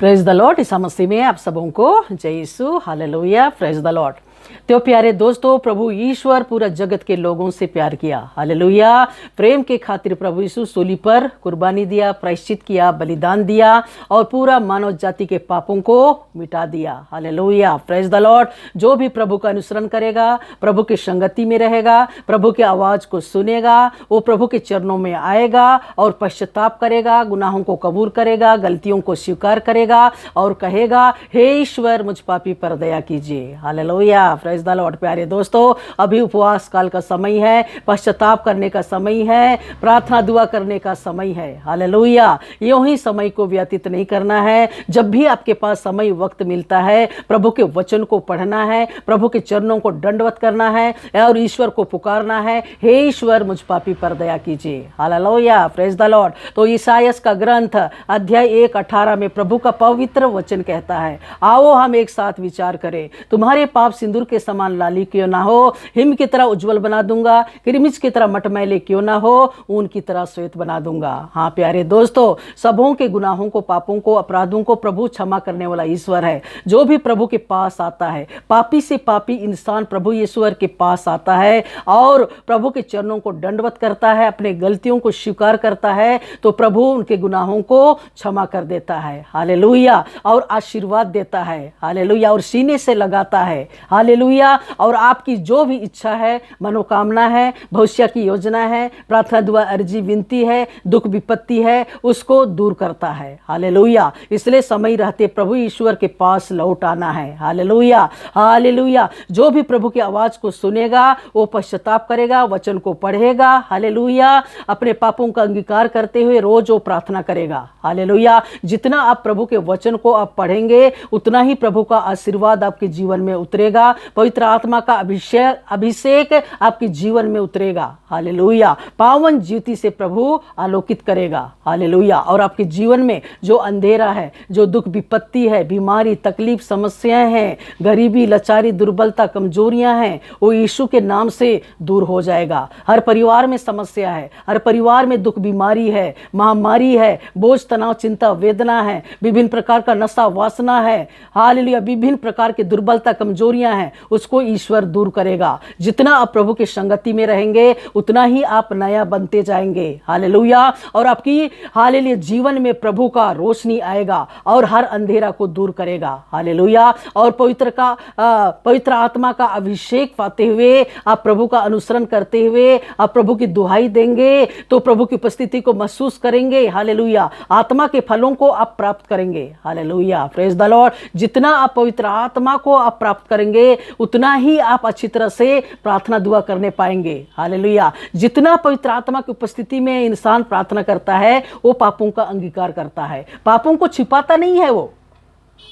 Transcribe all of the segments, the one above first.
Praise the Lord. ईसा मसीह में आप सबों को जय यीशु, हालेलुया, प्रेज द लॉर्ड। तो प्यारे दोस्तों, प्रभु ईश्वर पूरा जगत के लोगों से प्यार किया, हालेलुया। प्रेम के खातिर प्रभु यीशु सूली पर कुर्बानी दिया, प्रायश्चित किया, बलिदान दिया और पूरा मानव जाति के पापों को मिटा दिया, हालेलुया, प्रेज द लॉर्ड। जो भी प्रभु का अनुसरण करेगा, प्रभु की संगति में रहेगा, प्रभु की आवाज को सुनेगा, वो प्रभु के चरणों में आएगा और पश्चाताप करेगा, गुनाहों को कबूल करेगा, गलतियों को स्वीकार करेगा और कहेगा, हे ईश्वर मुझ पापी पर दया कीजिए, हालेलुया, प्रेज द लॉर्ड। प्यारे दोस्तों, अभी उपवास काल का समय है, पश्चाताप करने का समय है, प्रार्थना दुआ करने का समय है, हालेलुया। यूं ही समय को व्यतीत नहीं करना है। जब भी आपके पास समय वक्त मिलता है, प्रभु के वचन को पढ़ना है, प्रभु के चरणों को दंडवत करना है और ईश्वर को पुकारना है, हे ईश्वर मुझ पापी पर दया कीजिए, हालेलुया, प्रेज द लॉर्ड। तो ईसायास का ग्रंथ अध्याय 1:18 में प्रभु का पवित्र वचन कहता है, आओ हम एक साथ विचार करें। तुम्हारे पाप सिंदूर के समान लाली क्यों ना हो, हिम की तरह उज्जवल बना दूंगा, किरमिज की तरह मटमैले क्यों ना हो, ऊन की तरह श्वेत बना दूंगा। हाँ प्यारे दोस्तों, सबों के गुनाहों को, पापों को, अपराधों को प्रभु क्षमा करने वाला ईश्वर है। जो भी प्रभु के पास आता है, पापी से पापी इंसान प्रभु ईश्वर के पास आता है और प्रभु के चरणों को दंडवत करता है, अपने गलतियों को स्वीकार करता है, तो प्रभु उनके गुनाहों को क्षमा कर देता है, हालेलुया, और आशीर्वाद देता है, हालेलुया, और सीने से लगाता है, हालेलुया। और आपकी जो भी इच्छा है, मनोकामना है, भविष्य की योजना है, प्रार्थना दुआ अर्जी विनती है, दुख विपत्ति है, उसको दूर करता है, हालेलुया। इसलिए समय रहते प्रभु ईश्वर के पास लौट आना है, हालेलुया, हालेलुया। जो भी प्रभु की आवाज को सुनेगा, वो पश्चाताप करेगा, वचन को पढ़ेगा, हालेलुया, अपने पापों का अंगीकार करते हुए रोज वो प्रार्थना करेगा, हालेलुया। जितना आप प्रभु के वचन को आप पढ़ेंगे, उतना ही प्रभु का आशीर्वाद आपके जीवन में उतरेगा, पवित्र आत्मा का अभिषेक आपके जीवन में उतरेगा, हालेलुया। पावन ज्योति से प्रभु आलोकित करेगा, हालेलुया। और आपके जीवन में जो अंधेरा है, जो दुख विपत्ति है, बीमारी, तकलीफ, समस्याएं हैं, गरीबी, लाचारी, दुर्बलता, कमजोरियां हैं, वो यीशु के नाम से दूर हो जाएगा। हर परिवार में समस्या है, हर परिवार में दुख, बीमारी है, महामारी है, बोझ, तनाव, चिंता, वेदना है, विभिन्न प्रकार का नशा, वासना है, हालेलुया, विभिन्न प्रकार की दुर्बलता, कमजोरियां हैं, उसको ईश्वर दूर करेगा। जितना आप प्रभु की संगति में रहेंगे, उतना ही आप नया बनते जाएंगे, हालेलुया। और आपकी हालेलुया जीवन में प्रभु का रोशनी आएगा और हर अंधेरा को दूर करेगा, हालेलुया। और पवित्र आत्मा का अभिषेक पाते हुए, आप प्रभु का अनुसरण करते हुए, आप प्रभु की दुहाई देंगे तो प्रभु की उपस्थिति को महसूस करेंगे, हालेलुया। आत्मा के फलों को आप प्राप्त करेंगे, हालेलुया, प्रेज द लॉर्ड। जितना आप पवित्र आत्मा को आप प्राप्त करेंगे, उतना ही आप अच्छी तरह से प्रार्थना दुआ करने पाएंगे, हालेलुया। जितना पवित्र आत्मा की उपस्थिति में इंसान प्रार्थना करता है, वो पापों का अंगीकार करता है, पापों को छिपाता नहीं है, वो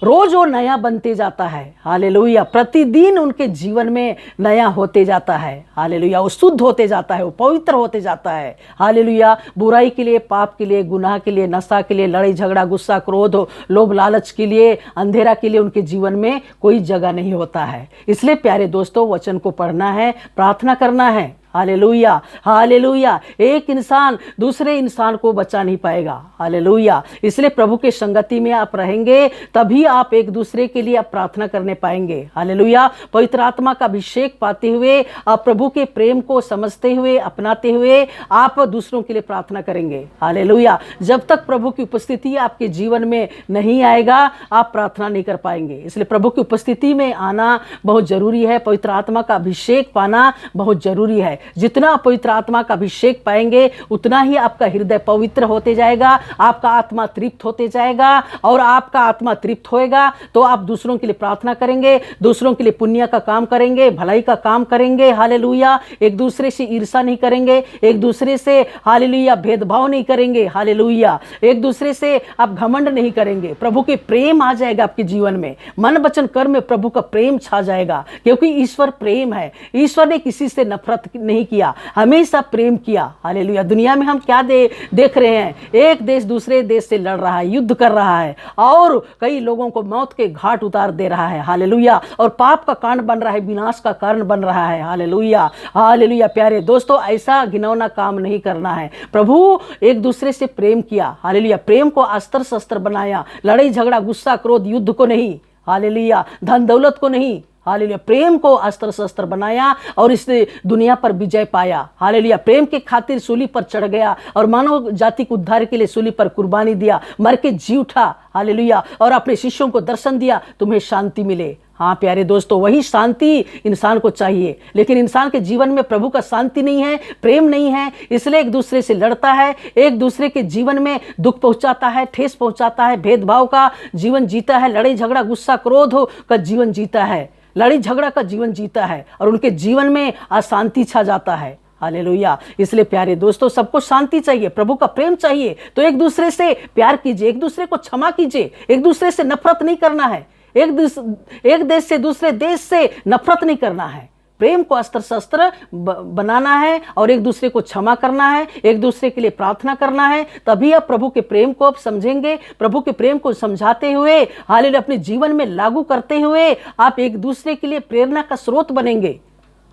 रोज वो नया बनते जाता है, हालेलुया। प्रतिदिन उनके जीवन में नया होते जाता है, हालेलुया। वो शुद्ध होते जाता है, वो पवित्र होते जाता है, हालेलुया। बुराई के लिए, पाप के लिए, गुनाह के लिए, नशा के लिए, लड़ाई झगड़ा, गुस्सा, क्रोध, लोभ, लालच के लिए, अंधेरा के लिए उनके जीवन में कोई जगह नहीं होता है। इसलिए प्यारे दोस्तों, वचन को पढ़ना है, प्रार्थना करना है, हालेलुया, हालेलुया। एक इंसान दूसरे इंसान को बचा नहीं पाएगा, हालेलुया। इसलिए प्रभु के संगति में आप रहेंगे, तभी आप एक दूसरे के लिए आप प्रार्थना करने पाएंगे, हालेलुया। पवित्र आत्मा का अभिषेक पाते हुए, आप प्रभु के प्रेम को समझते हुए, अपनाते हुए आप दूसरों के लिए प्रार्थना करेंगे, हालेलुया। जब तक प्रभु की उपस्थिति आपके जीवन में नहीं आएगा, आप प्रार्थना नहीं कर पाएंगे। इसलिए प्रभु की उपस्थिति में आना बहुत जरूरी है, पवित्र आत्मा का अभिषेक पाना बहुत जरूरी है। जितना पवित्र आत्मा का अभिषेक पाएंगे, उतना ही आपका हृदय पवित्र होते जाएगा, आपका आत्मा तृप्त होते जाएगा। और आपका आत्मा तृप्त होएगा तो आप दूसरों के लिए प्रार्थना करेंगे, दूसरों के लिए पुण्य का काम करेंगे, भलाई का काम करेंगे, हालेलुया। एक दूसरे से ईर्ष्या नहीं करेंगे, एक दूसरे से हालेलुया भेदभाव नहीं करेंगे, हालेलुया। एक दूसरे से आप घमंड नहीं करेंगे। प्रभु के प्रेम आ जाएगा आपके जीवन में, मन वचन कर्म में प्रभु का प्रेम छा जाएगा, क्योंकि ईश्वर प्रेम है। ईश्वर ने किसी से नफरत नहीं किया, हमेशा प्रेम किया। हालेलुया। दुनिया में हम क्या देख रहे हैं, एक देश दूसरे देश से लड़ रहा है, युद्ध कर रहा है और कई लोगों को मौत के घाट उतार दे रहा है। हालेलुया। और पाप का कारण बन रहा है, विनाश का कारण बन रहा है। Hallelujah, hallelujah. प्यारे दोस्तों, ऐसा घिनौना काम नहीं करना है। प्रभु एक दूसरे से प्रेम किया। हालेलुया। प्रेम को अस्त्र शस्त्र बनाया, लड़ाई झगड़ा गुस्सा क्रोध युद्ध को नहीं, हालेलुया, धन दौलत को नहीं, हालेलुया, प्रेम को अस्त्र शस्त्र बनाया और इस दुनिया पर विजय पाया। हालेलुया। प्रेम के खातिर सूली पर चढ़ गया और मानव जाति को उद्धार के लिए सूली पर कुर्बानी दिया, मर के जी उठा। हालेलुया। और अपने शिष्यों को दर्शन दिया, तुम्हें शांति मिले। हाँ प्यारे दोस्तों, वही शांति इंसान को चाहिए, लेकिन इंसान के जीवन में प्रभु का शांति नहीं है, प्रेम नहीं है, इसलिए एक दूसरे से लड़ता है, एक दूसरे के जीवन में दुख पहुंचाता है, ठेस पहुंचाता है, भेदभाव का जीवन जीता है, लड़ाई झगड़ा गुस्सा क्रोध का जीवन जीता है, लड़ाई झगड़ा का जीवन जीता है और उनके जीवन में अशांति छा जाता है। हालेलुया। इसलिए प्यारे दोस्तों, सबको शांति चाहिए, प्रभु का प्रेम चाहिए, तो एक दूसरे से प्यार कीजिए, एक दूसरे को क्षमा कीजिए, एक दूसरे से नफरत नहीं करना है, एक देश से दूसरे देश से नफरत नहीं करना है, प्रेम को अस्त्र शस्त्र बनाना है और एक दूसरे को क्षमा करना है, एक दूसरे के लिए प्रार्थना करना है। तभी आप प्रभु के प्रेम को आप समझेंगे। प्रभु के प्रेम को समझाते हुए, हालेलुया, अपने जीवन में लागू करते हुए आप एक दूसरे के लिए प्रेरणा का स्रोत बनेंगे।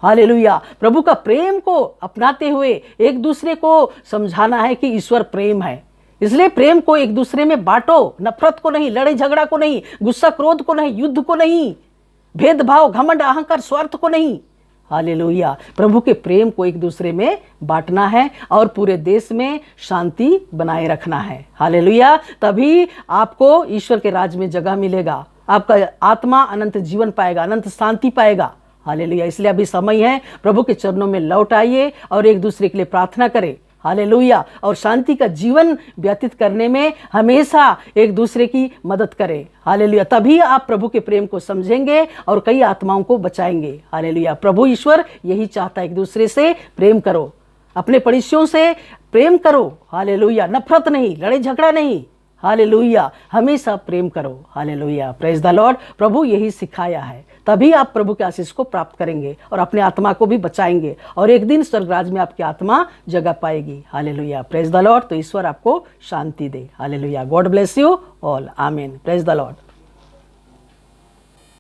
हालेलुया। प्रभु का प्रेम को अपनाते हुए एक दूसरे को समझाना है कि ईश्वर प्रेम है, इसलिए प्रेम को एक दूसरे में बांटो, नफरत को नहीं, लड़ाई झगड़ा को नहीं, गुस्सा क्रोध को नहीं, युद्ध को नहीं, भेदभाव घमंड अहंकार स्वार्थ को नहीं। हालेलुया। प्रभु के प्रेम को एक दूसरे में बांटना है और पूरे देश में शांति बनाए रखना है। हालेलुया। तभी आपको ईश्वर के राज में जगह मिलेगा, आपका आत्मा अनंत जीवन पाएगा, अनंत शांति पाएगा। हालेलुया। इसलिए अभी समय है, प्रभु के चरणों में लौट आइए और एक दूसरे के लिए प्रार्थना करें। हालेलुया। और शांति का जीवन व्यतीत करने में हमेशा एक दूसरे की मदद करें। हालेलुया। तभी आप प्रभु के प्रेम को समझेंगे और कई आत्माओं को बचाएंगे। हालेलुया। प्रभु ईश्वर यही चाहता है, एक दूसरे से प्रेम करो, अपने पड़ोसियों से प्रेम करो। हालेलुया। नफरत नहीं, लड़ाई झगड़ा नहीं। हालेलुया। हमेशा प्रेम करो। हालेलुया। Praise the Lord. प्रभु यही सिखाया है, तभी आप प्रभु के आशीष को प्राप्त करेंगे और अपने आत्मा को भी बचाएंगे और एक दिन स्वर्गराज में आपकी आत्मा जगह पाएगी। हालेलुया। Praise the Lord. तो ईश्वर आपको शांति दे। Hallelujah. God bless you all. आमीन। Praise the Lord.